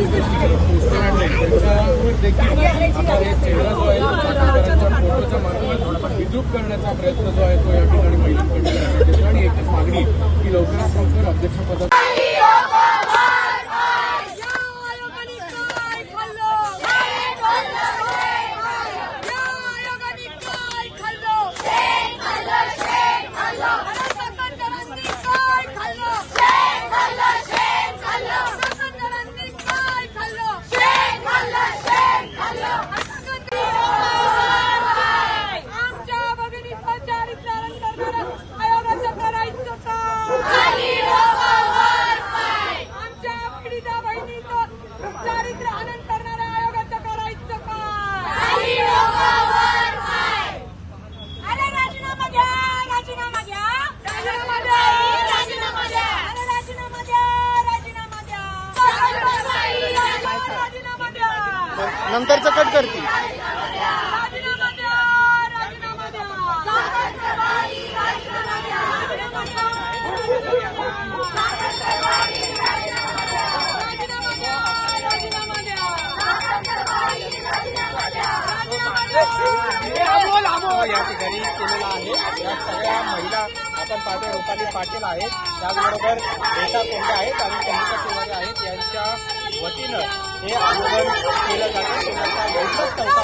Police स्टेशनचं poster आणले त्याच्यावर देखील आता हे चेहरा जो आहे सातारकरांच्या फोटोच्या माध्यमातून विद्रूप करण्याचा प्रयत्न जो आहे तो या ठिकाणी महिलांकडे करण्यात येतो आणि एकच मागणी की लवकरात लवकर अध्यक्षपदा नंतरचं कट करतील. या ठिकाणी केलेला आहे. या सगळ्या महिला आपण पाहतो रुपाली पाटील आहेत, त्याचबरोबर रेखा कोंडे आहेत आणि कनिका तिवारी आहेत. यांच्या वतीनं हे आंदोलन केलं जातं.